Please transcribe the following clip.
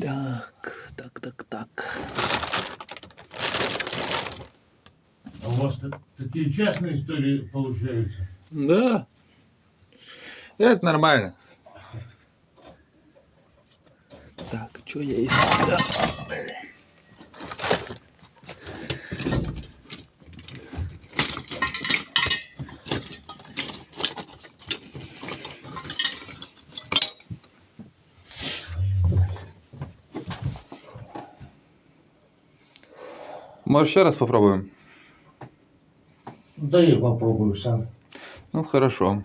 Так. А у вас такие частные истории получаются? Да. Это нормально. Так, что я искал? Да, блин. Может, еще раз попробуем? Да я попробую сам. Ну, хорошо.